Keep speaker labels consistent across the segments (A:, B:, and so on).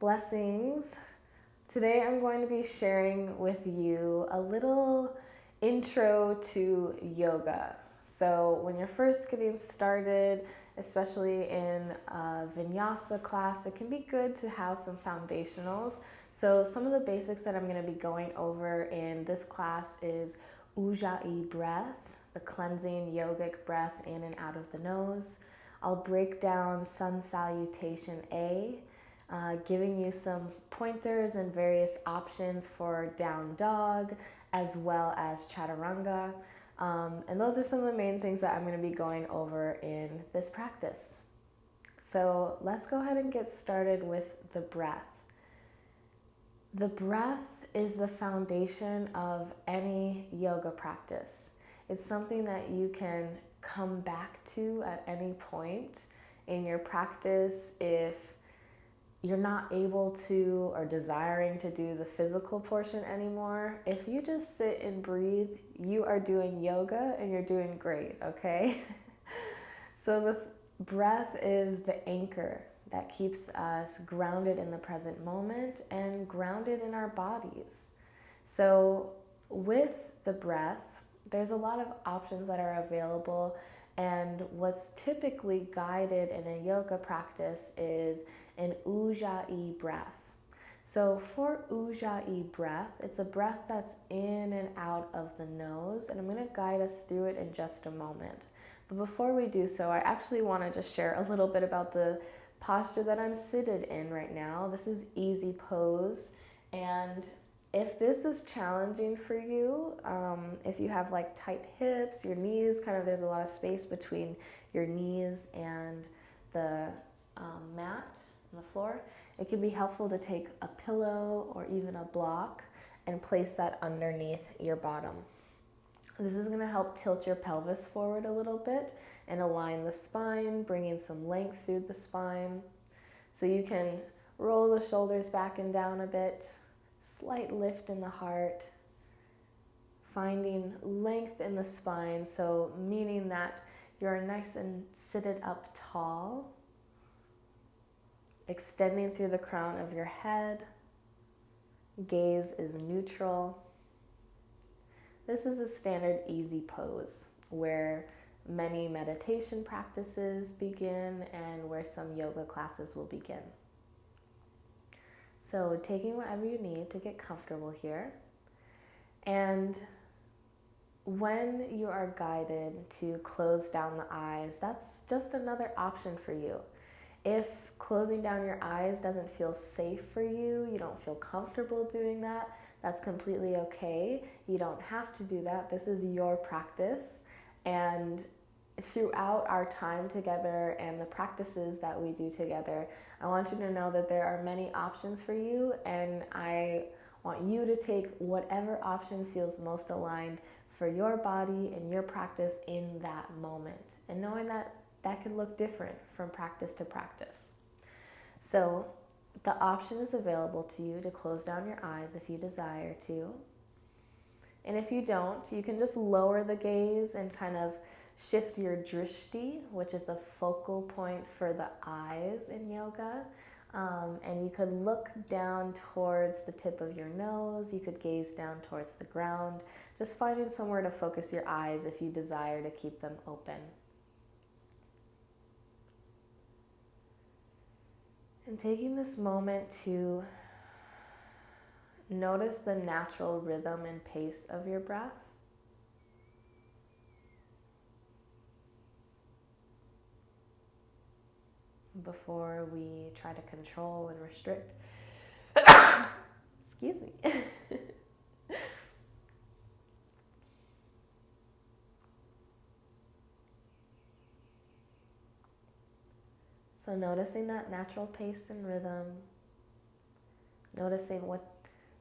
A: Blessings. Today I'm going to be sharing with you a little intro to yoga. So, when you're first getting started, especially in a vinyasa class, it can be good to have some foundationals. So, some of the basics that I'm going to be going over in this class is ujjayi breath, the cleansing yogic breath in and out of the nose. I'll break down sun salutation A, giving you some pointers and various options for down dog as well as chaturunga. And those are some of the main things that I'm going to be going over in this practice. So let's go ahead and get started with the breath. The breath is the foundation of any yoga practice. It's something that you can come back to at any point in your practice if you're not able to or desiring to do the physical portion anymore. If you just sit and breathe, you are doing yoga and you're doing great, okay? So the breath is the anchor that keeps us grounded in the present moment and grounded in our bodies. So with the breath, there's a lot of options that are available, and what's typically guided in a yoga practice is an ujjayi breath. So for ujjayi breath, it's a breath that's in and out of the nose, and I'm going to guide us through it in just a moment. But before we do so, I actually want to just share a little bit about the posture that I'm seated in right now. This is easy pose, and if this is challenging for you, if you have like tight hips, your knees kind of, there's a lot of space between your knees and the mat on the floor, it can be helpful to take a pillow or even a block and place that underneath your bottom. This is going to help tilt your pelvis forward a little bit and align the spine, bringing some length through the spine. So you can roll the shoulders back and down a bit, slight lift in the heart, finding length in the spine, so meaning that you're nice and seated up tall, extending through the crown of your head. Gaze is neutral. This is a standard easy pose where many meditation practices begin and where some yoga classes will begin. So taking whatever you need to get comfortable here. And when you are guided to close down the eyes, that's just another option for you. If closing down your eyes doesn't feel safe for you, you don't feel comfortable doing that, that's completely okay. You don't have to do that. This is your practice. And throughout our time together and the practices that we do together, I want you to know that there are many options for you, and I want you to take whatever option feels most aligned for your body and your practice in that moment. And knowing that that can look different from practice to practice. So the option is available to you to close down your eyes if you desire to. And if you don't, you can just lower the gaze and kind of shift your drishti, which is a focal point for the eyes in yoga. And you could look down towards the tip of your nose. You could gaze down towards the ground, just finding somewhere to focus your eyes if you desire to keep them open. And taking this moment to notice the natural rhythm and pace of your breath. Before we try to control and restrict. Excuse me. So noticing that natural pace and rhythm, noticing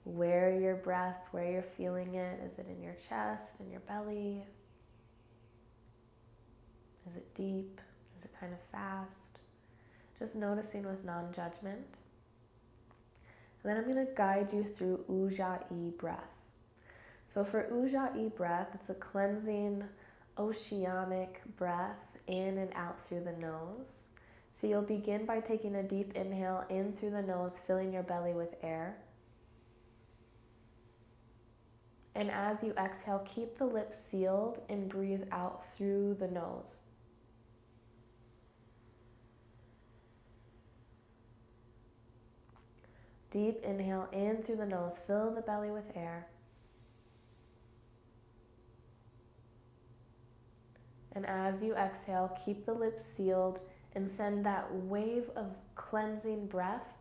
A: where your breath, where you're feeling it. Is it in your chest, in your belly? Is it deep? Is it kind of fast? Just noticing with non-judgment. And then I'm going to guide you through ujjayi breath. So for ujjayi breath, it's a cleansing, oceanic breath in and out through the nose. So you'll begin by taking a deep inhale in through the nose, filling your belly with air. And as you exhale, keep the lips sealed and breathe out through the nose. Deep inhale in through the nose, fill the belly with air. And as you exhale, keep the lips sealed and send that wave of cleansing breath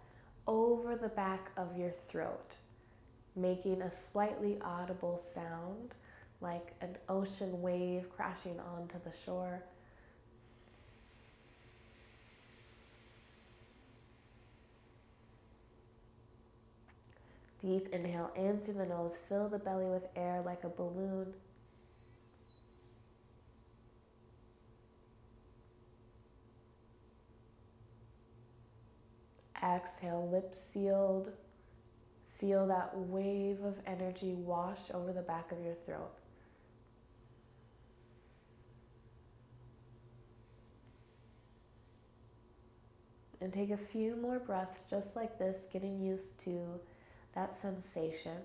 A: over the back of your throat, making a slightly audible sound like an ocean wave crashing onto the shore. Deep inhale in through the nose, fill the belly with air like a balloon. Exhale, lips sealed. Feel that wave of energy wash over the back of your throat. And take a few more breaths just like this, getting used to that sensation.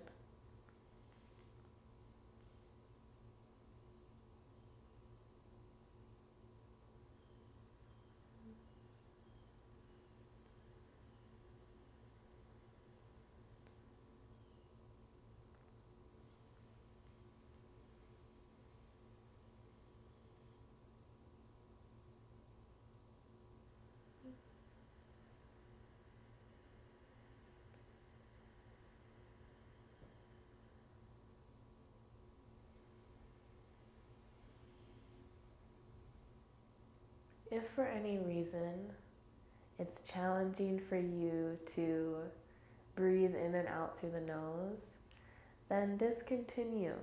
A: If for any reason it's challenging for you to breathe in and out through the nose, then discontinue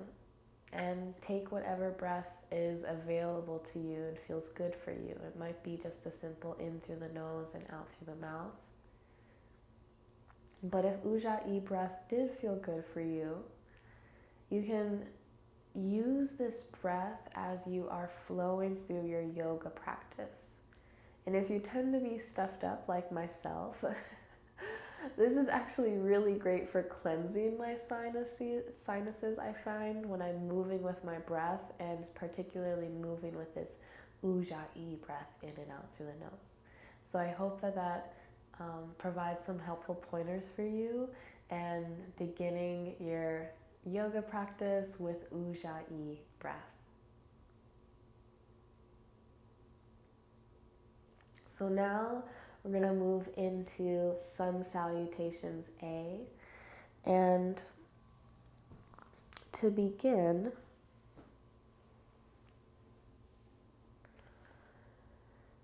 A: and take whatever breath is available to you and feels good for you. It might be just a simple in through the nose and out through the mouth. But if ujjayi breath did feel good for you, you can use this breath as you are flowing through your yoga practice. And if you tend to be stuffed up like myself, this is actually really great for cleansing my sinuses, I find, when I'm moving with my breath, and particularly moving with this ujjayi breath in and out through the nose. So I hope that provides some helpful pointers for you and beginning your yoga practice with ujjayi breath. So now we're going to move into sun salutations A. And to begin,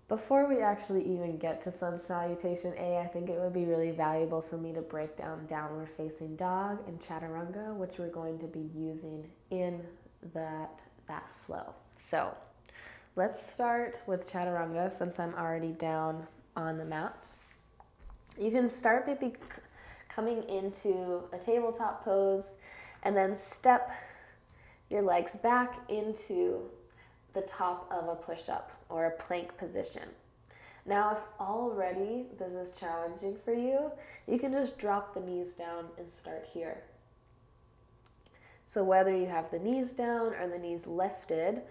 A: before we actually even get to sun salutation A, I think it would be really valuable for me to break down downward facing dog and chaturunga, which we're going to be using in that flow. So let's start with chaturunga since I'm already down on the mat. You can start maybe coming into a tabletop pose and then step your legs back into the top of a push-up or a plank position. Now, if already this is challenging for you, you can just drop the knees down and start here. So whether you have the knees down or the knees lifted,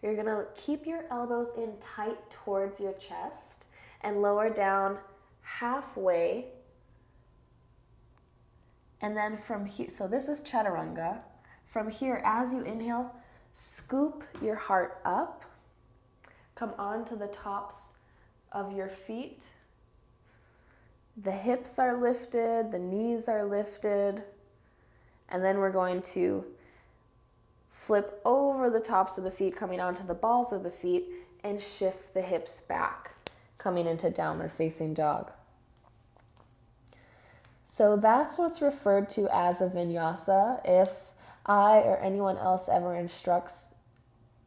A: you're gonna keep your elbows in tight towards your chest and lower down halfway. And then from here, so this is chaturanga. From here, as you inhale, scoop your heart up, come onto the tops of your feet. The hips are lifted, the knees are lifted, and then we're going to flip over the tops of the feet, coming onto the balls of the feet, and shift the hips back, coming into downward facing dog. So that's what's referred to as a vinyasa. If I or anyone else ever instructs,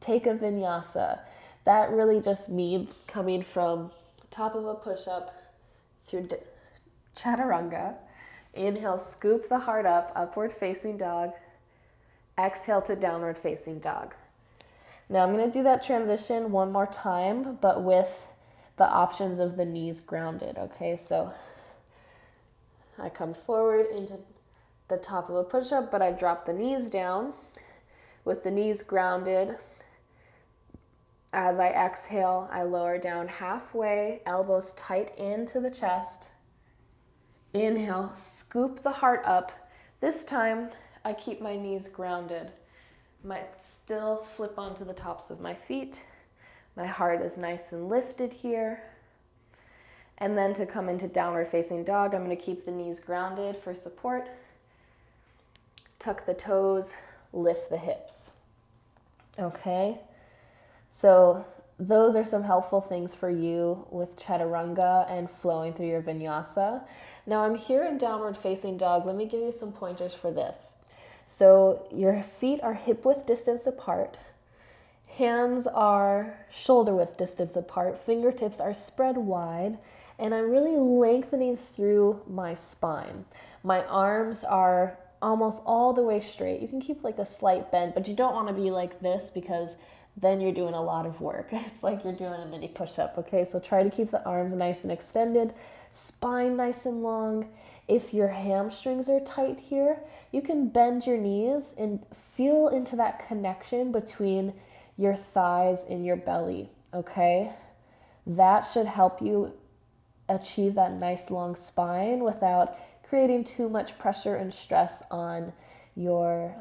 A: take a vinyasa, that really just means coming from top of a push-up through chaturanga. Inhale, scoop the heart up, upward facing dog. Exhale to downward facing dog. Now I'm going to do that transition one more time, but with the options of the knees grounded, okay? So I come forward into the top of a push-up, but I drop the knees down with the knees grounded. As I exhale, I lower down halfway, elbows tight into the chest. Inhale, scoop the heart up. This time, I keep my knees grounded. Might still flip onto the tops of my feet. My heart is nice and lifted here. And then to come into downward facing dog, I'm going to keep the knees grounded for support. Tuck the toes, lift the hips. Okay, so those are some helpful things for you with chaturanga and flowing through your vinyasa. Now I'm here in downward facing dog. Let me give you some pointers for this. So your feet are hip width distance apart. Hands are shoulder width distance apart. Fingertips are spread wide. And I'm really lengthening through my spine. My arms are almost all the way straight. You can keep like a slight bend, but you don't want to be like this because then you're doing a lot of work. It's like you're doing a mini push-up, okay? So try to keep the arms nice and extended, spine nice and long. If your hamstrings are tight here, you can bend your knees and feel into that connection between your thighs and your belly, okay? That should help you achieve that nice long spine without creating too much pressure and stress on your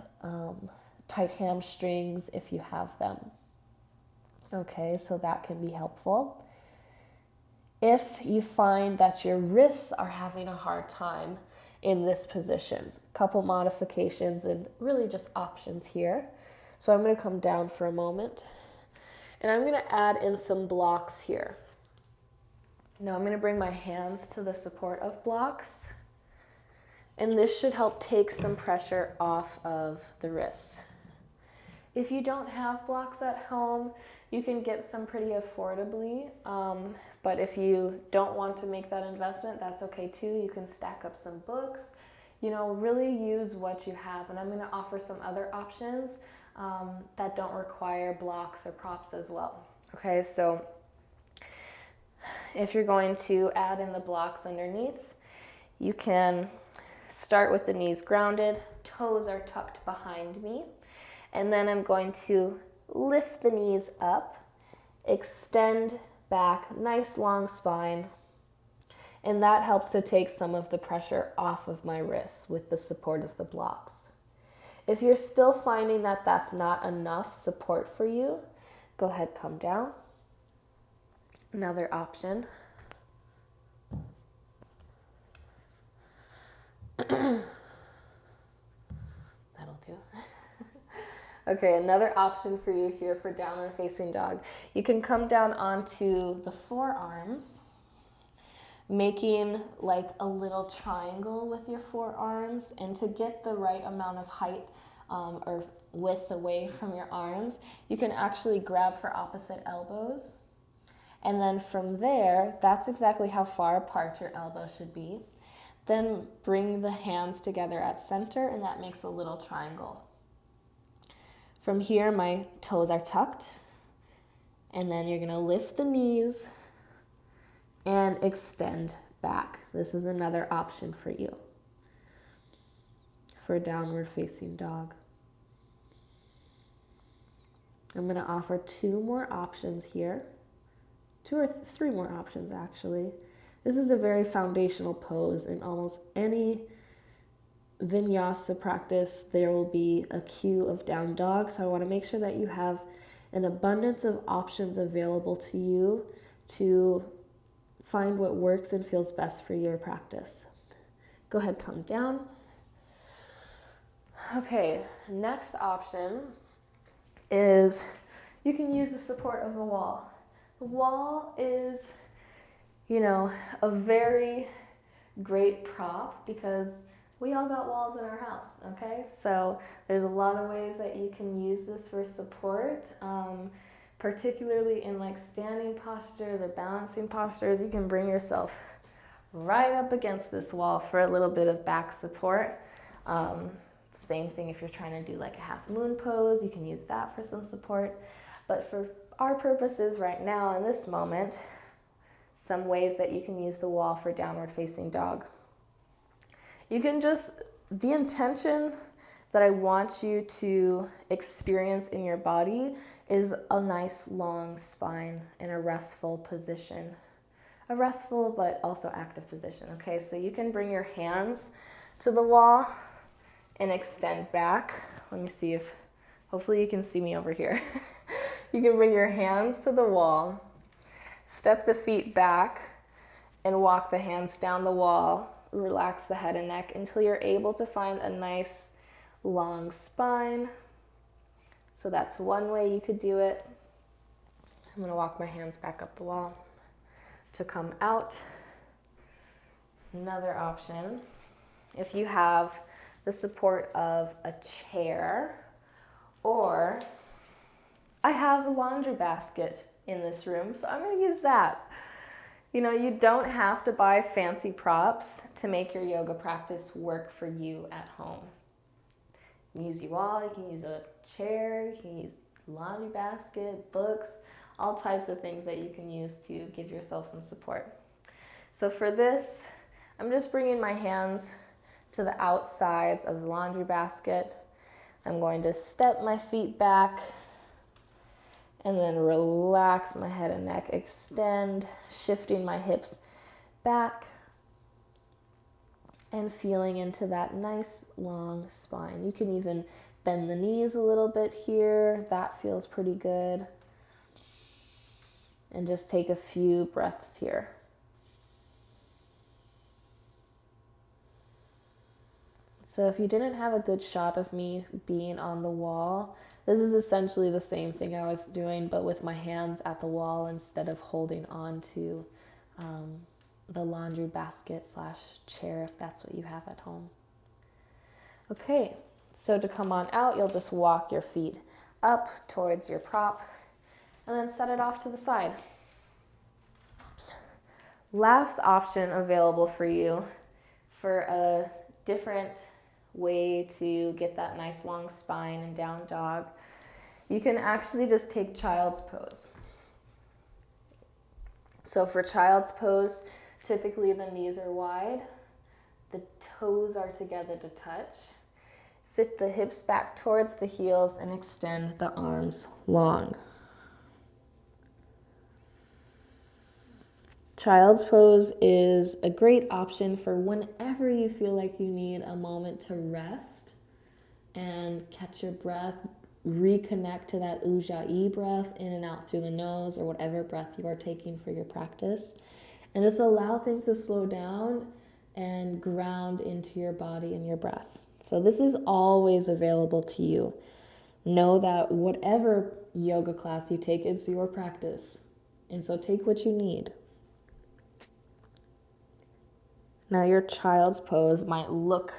A: tight hamstrings if you have them. Okay, so that can be helpful. If you find that your wrists are having a hard time in this position, couple modifications and really just options here. So I'm going to come down for a moment and I'm going to add in some blocks here. Now I'm going to bring my hands to the support of blocks, and this should help take some pressure off of the wrists. If you don't have blocks at home, you can get some pretty affordably, but if you don't want to make that investment, that's okay too. You can stack up some books, really use what you have. And I'm going to offer some other options that don't require blocks or props as well. Okay, so if you're going to add in the blocks underneath, you can start with the knees grounded, toes are tucked behind me, and then I'm going to lift the knees up, extend back, nice long spine, and that helps to take some of the pressure off of my wrists with the support of the blocks. If you're still finding that that's not enough support for you, go ahead, come down. Another option. That'll do. Okay, another option for you here for downward facing dog. You can come down onto the forearms, making like a little triangle with your forearms, and to get the right amount of height or width away from your arms, you can actually grab for opposite elbows. And then from there, that's exactly how far apart your elbow should be. Then bring the hands together at center, and that makes a little triangle. From here, my toes are tucked, and then you're going to lift the knees and extend back. This is another option for you for downward facing dog. I'm going to offer two more options here. 2 or 3 more options actually. This is a very foundational pose. In almost any vinyasa practice, there will be a cue of down dog. So I want to make sure that you have an abundance of options available to you to find what works and feels best for your practice. Go ahead, come down. Okay, next option is you can use the support of the wall. The wall is, a very great prop because we all got walls in our house, okay? So there's a lot of ways that you can use this for support, particularly in like standing postures or balancing postures. You can bring yourself right up against this wall for a little bit of back support. Same thing if you're trying to do like a half moon pose, you can use that for some support. But for our purposes right now in this moment, some ways that you can use the wall for downward facing dog. You can just, the intention that I want you to experience in your body is a nice long spine in a restful position. A restful but also active position, okay? So you can bring your hands to the wall and extend back. Let me see if, hopefully you can see me over here. You can bring your hands to the wall, step the feet back, and walk the hands down the wall. Relax the head and neck until you're able to find a nice long spine. So that's one way you could do it. I'm gonna walk my hands back up the wall to come out. Another option, if you have the support of a chair, or I have a laundry basket in this room, so I'm gonna use that. You know, you don't have to buy fancy props to make your yoga practice work for you at home. You can use your wall, you can use a chair, you can use laundry basket, books, all types of things that you can use to give yourself some support. So for this, I'm just bringing my hands to the outsides of the laundry basket. I'm going to step my feet back and then relax my head and neck, extend, shifting my hips back and feeling into that nice long spine. You can even bend the knees a little bit here. That feels pretty good. And just take a few breaths here. So if you didn't have a good shot of me being on the wall, this is essentially the same thing I was doing, but with my hands at the wall instead of holding on to the laundry basket / chair, if that's what you have at home. Okay, so to come on out, you'll just walk your feet up towards your prop and then set it off to the side. Last option available for you for a different way to get that nice long spine and down dog, you can actually just take child's pose. So for child's pose, typically the knees are wide, the toes are together to touch. Sit the hips back towards the heels and extend the arms long. Child's pose is a great option for whenever you feel like you need a moment to rest and catch your breath, reconnect to that ujjayi breath in and out through the nose or whatever breath you are taking for your practice. And just allow things to slow down and ground into your body and your breath. So this is always available to you. Know that whatever yoga class you take, it's your practice. And so take what you need. Now your child's pose might look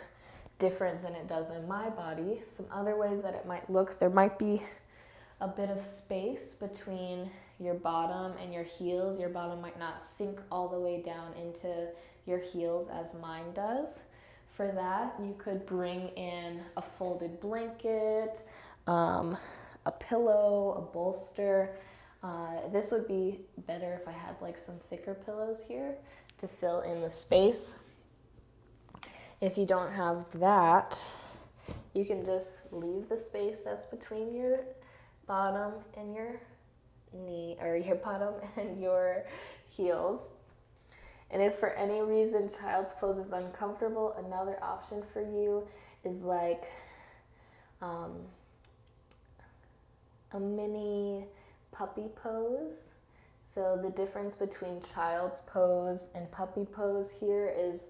A: different than it does in my body. Some other ways that it might look, there might be a bit of space between your bottom and your heels. Your bottom might not sink all the way down into your heels as mine does. For that, you could bring in a folded blanket, a pillow, a bolster. This would be better if I had like some thicker pillows here to fill in the space. If you don't have that, you can just leave the space that's between your bottom and your knee, or your bottom and your heels. And if for any reason child's pose is uncomfortable, another option for you is like a mini puppy pose. So the difference between child's pose and puppy pose here is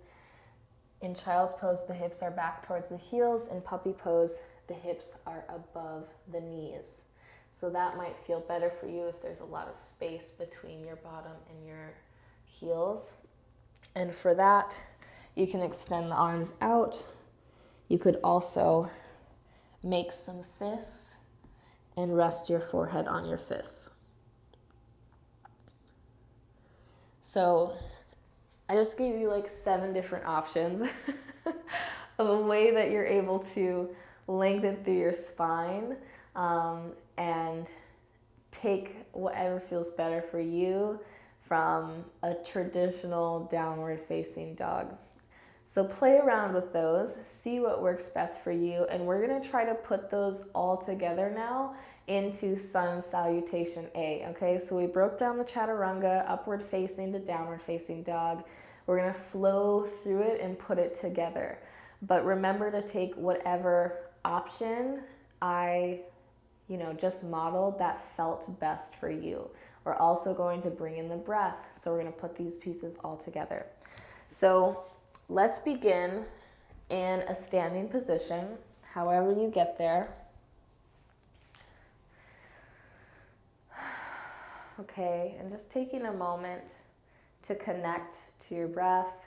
A: in child's pose, the hips are back towards the heels. In puppy pose, the hips are above the knees. So that might feel better for you if there's a lot of space between your bottom and your heels. And for that, you can extend the arms out. You could also make some fists and rest your forehead on your fists. So I just gave you like 7 different options of a way that you're able to lengthen through your spine and take whatever feels better for you from a traditional downward facing dog. So play around with those, see what works best for you, and we're gonna try to put those all together now into sun salutation A, okay? So we broke down the chaturunga, upward facing to downward facing dog. We're gonna flow through it and put it together. But remember to take whatever option I just modeled that felt best for you. We're also going to bring in the breath. So we're gonna put these pieces all together. So let's begin in a standing position, however you get there. Okay, and just taking a moment to connect to your breath,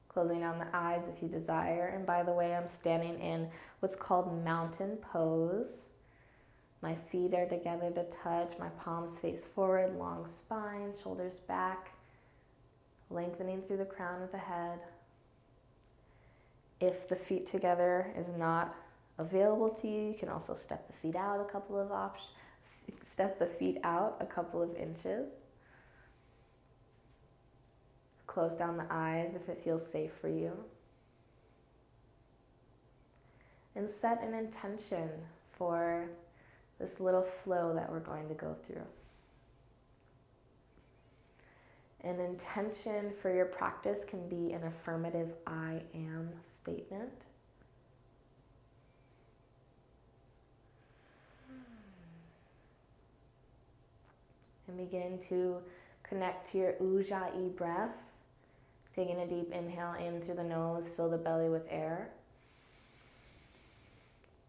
A: closing down the eyes if you desire. And by the way, I'm standing in what's called mountain pose. My feet are together to touch, my palms face forward, long spine, shoulders back, lengthening through the crown of the head. If the feet together is not available to you, you can also step the feet out a couple of inches. Close down the eyes if it feels safe for you. And set an intention for this little flow that we're going to go through. An intention for your practice can be an affirmative I am statement. And begin to connect to your ujjayi breath. Taking a deep inhale in through the nose, fill the belly with air.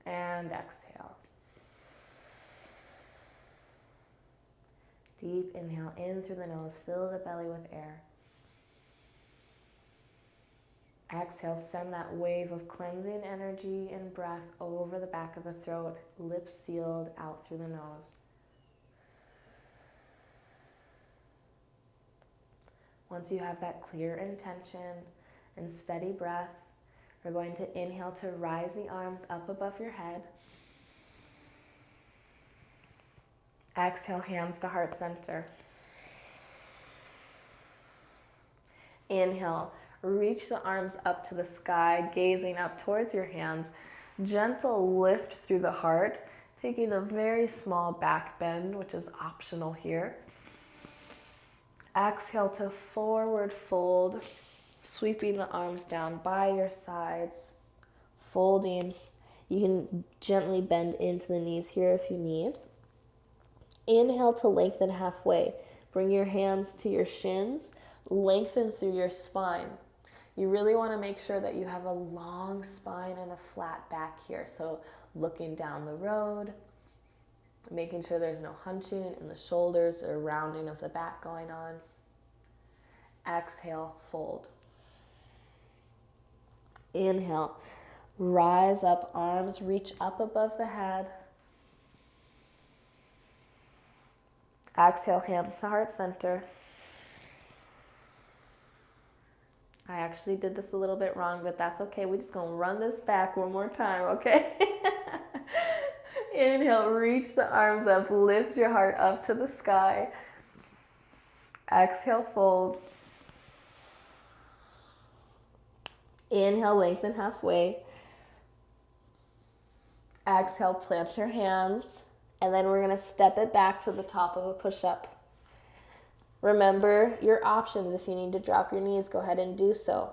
A: And exhale. Deep inhale in through the nose, fill the belly with air. Exhale, send that wave of cleansing energy and breath over the back of the throat, lips sealed out through the nose. Once you have that clear intention and steady breath, we're going to inhale to rise the arms up above your head. Exhale, hands to heart center. Inhale, reach the arms up to the sky, gazing up towards your hands. Gentle lift through the heart, taking a very small back bend, which is optional here. Exhale to forward fold, sweeping the arms down by your sides, folding. You can gently bend into the knees here if you need. Inhale to lengthen halfway. Bring your hands to your shins, lengthen through your spine. You really want to make sure that you have a long spine and a flat back here. So looking down the road, making sure there's no hunching in the shoulders or rounding of the back going on. Exhale, fold. Inhale, rise up, arms reach up above the head. Exhale, hands to heart center. I actually did this a little bit wrong, but that's okay. We're just going to run this back one more time, okay? Inhale, reach the arms up, lift your heart up to the sky. Exhale, fold. Inhale, lengthen halfway. Exhale, plant your hands. And then we're going to step it back to the top of a push-up. Remember your options. If you need to drop your knees, go ahead and do so.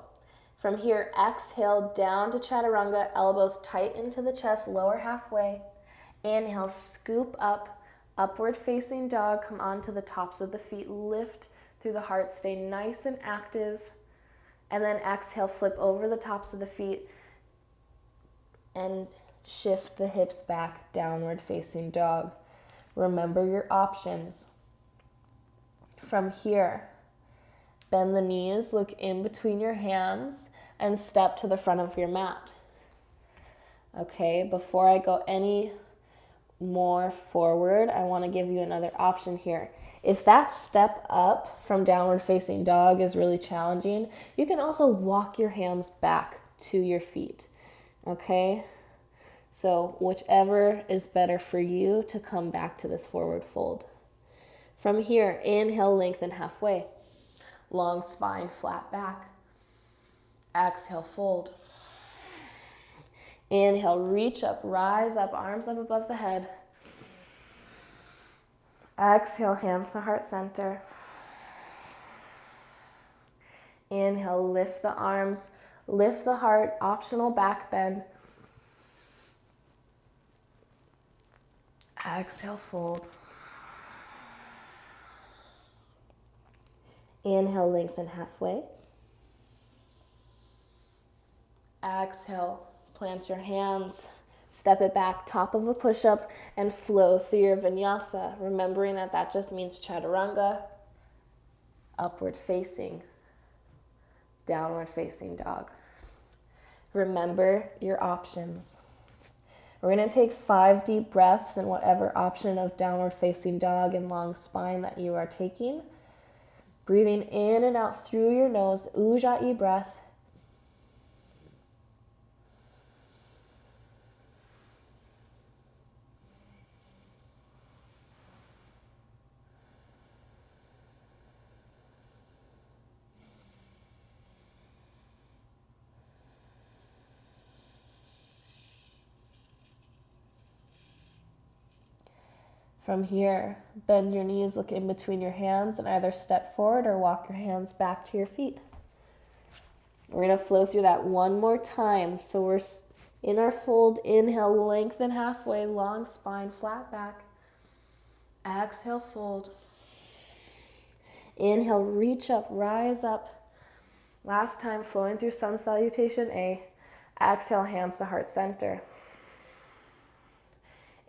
A: From here, exhale down to chaturanga, elbows tight into the chest, lower halfway. Inhale, scoop up, upward facing dog, come onto the tops of the feet, lift through the heart, stay nice and active. And then exhale, flip over the tops of the feet and shift the hips back, downward facing dog. Remember your options. From here, bend the knees, look in between your hands, and step to the front of your mat. Okay, before I go any more forward, I want to give you another option here. If that step up from downward facing dog is really challenging, you can also walk your hands back to your feet. Okay? So whichever is better for you to come back to this forward fold. From here, inhale, lengthen halfway. Long spine, flat back. Exhale, fold. Inhale, reach up, rise up, arms up above the head. Exhale, hands to heart center. Inhale, lift the arms, lift the heart, optional back bend. Exhale, fold. Inhale, lengthen halfway. Exhale, plant your hands, step it back, top of a push-up, and flow through your vinyasa, remembering that that just means chaturunga, upward facing, downward facing dog. Remember your options. We're going to take 5 deep breaths in whatever option of downward facing dog and long spine that you are taking. Breathing in and out through your nose, ujjayi breath. From here, bend your knees, look in between your hands, and either step forward or walk your hands back to your feet. We're going to flow through that one more time. So we're in our fold. Inhale, lengthen halfway, long spine, flat back. Exhale, fold. Inhale, reach up, rise up. Last time, flowing through sun salutation A. Exhale, hands to heart center.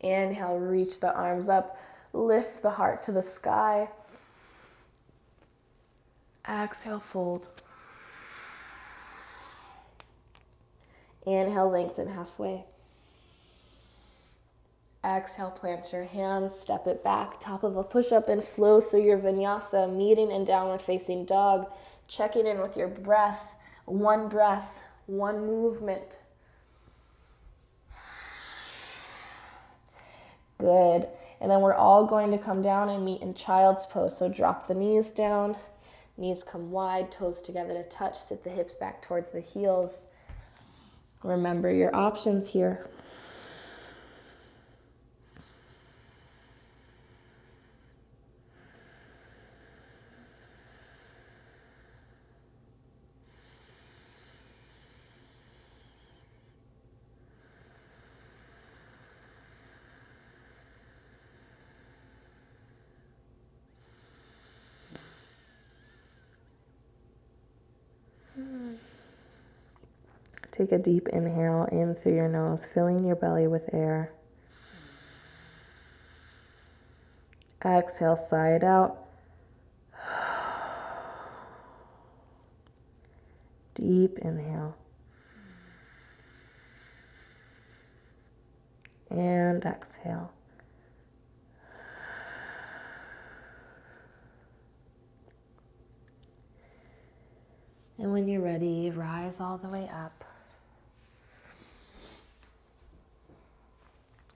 A: Inhale, reach the arms up, lift the heart to the sky. Exhale, fold. Inhale, lengthen halfway. Exhale, plant your hands, step it back, top of a push-up, and flow through your vinyasa, meeting in downward facing dog, checking in with your breath, one movement. Good. And then we're all going to come down and meet in child's pose. So drop the knees down, knees come wide, toes together to touch, sit the hips back towards the heels. Remember your options here. Take a deep inhale in through your nose, filling your belly with air. Exhale, sigh it out. Deep inhale. And exhale. And when you're ready, rise all the way up.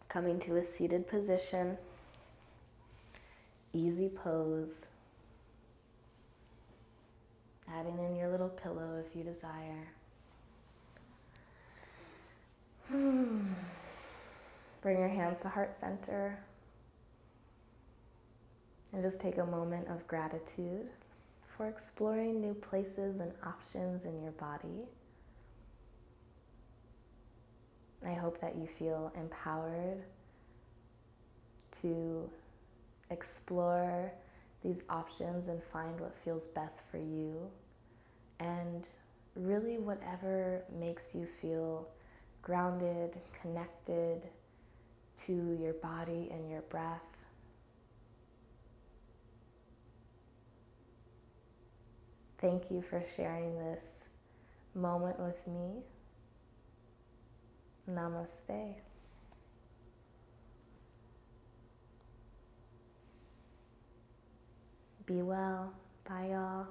A: Coming to a seated position. Easy pose. Adding in your little pillow if you desire. Bring your hands to heart center. And just take a moment of gratitude for exploring new places and options in your body. I hope that you feel empowered to explore these options and find what feels best for you, and really whatever makes you feel grounded, connected to your body and your breath. Thank you for sharing this moment with me. Namaste. Be well. Bye, y'all.